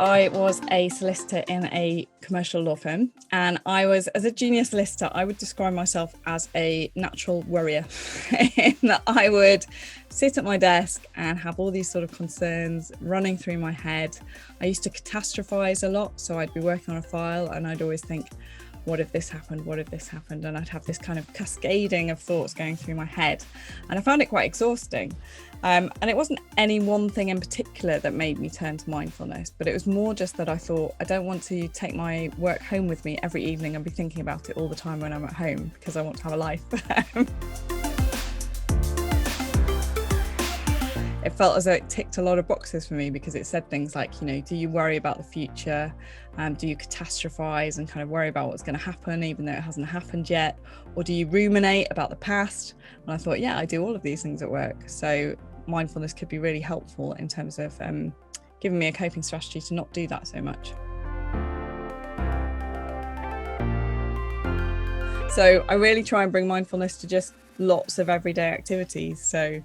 I was a solicitor in a commercial law firm, and as a junior solicitor, I would describe myself as a natural worrier in that I would sit at my desk and have all these sort of concerns running through my head. I used to catastrophize a lot, so I'd be working on a file and I'd always think, what if this happened? What if this happened? And I'd have this kind of cascading of thoughts going through my head. And I found it quite exhausting. And it wasn't any one thing in particular that made me turn to mindfulness, but it was more just that I thought, I don't want to take my work home with me every evening and be thinking about it all the time when I'm at home, because I want to have a life. It felt as though it ticked a lot of boxes for me, because it said things like, do you worry about the future? Do you catastrophize and kind of worry about what's going to happen, even though it hasn't happened yet? Or do you ruminate about the past? And I thought, yeah, I do all of these things at work. So mindfulness could be really helpful in terms of giving me a coping strategy to not do that so much. So I really try and bring mindfulness to just lots of everyday activities. So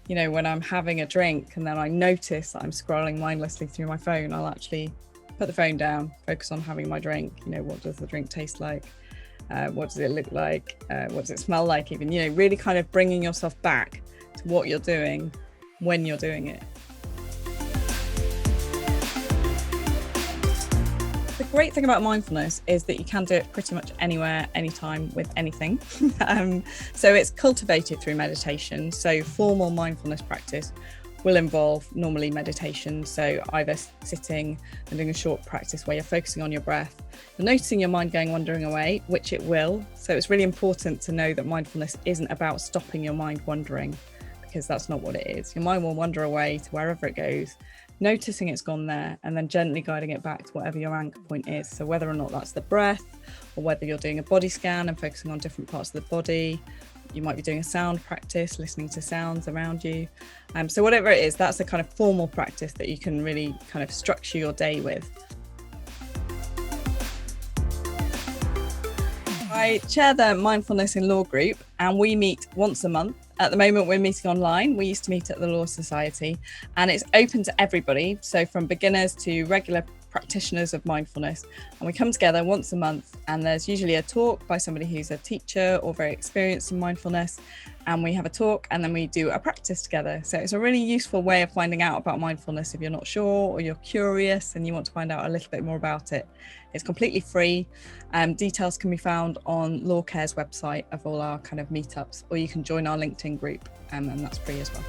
when I'm having a drink and then I notice that I'm scrolling mindlessly through my phone, I'll actually put the phone down, focus on having my drink. What does the drink taste like? What does it look like? What does it smell like even? Really kind of bringing yourself back to what you're doing when you're doing it. The great thing about mindfulness is that you can do it pretty much anywhere, anytime, with anything. So it's cultivated through meditation. So formal mindfulness practice will involve normally meditation. So either sitting and doing a short practice where you're focusing on your breath, you're noticing your mind wandering away, which it will. So it's really important to know that mindfulness isn't about stopping your mind wandering, because that's not what it is. Your mind will wander away to wherever it goes, noticing it's gone there, and then gently guiding it back to whatever your anchor point is. So whether or not that's the breath, or whether you're doing a body scan and focusing on different parts of the body, you might be doing a sound practice, listening to sounds around you. So whatever it is, that's a kind of formal practice that you can really kind of structure your day with. I chair the Mindfulness in Law group, and we meet once a month. At the moment, we're meeting online. We used to meet at the Law Society, and it's open to everybody. So from beginners to regular practitioners of mindfulness. And we come together once a month, and there's usually a talk by somebody who's a teacher or very experienced in mindfulness. And we have a talk, and then we do a practice together. So it's a really useful way of finding out about mindfulness if you're not sure, or you're curious and you want to find out a little bit more about it. It's completely free. Details can be found on Law Care's website of all our kind of meetups, or you can join our LinkedIn group, and that's free as well.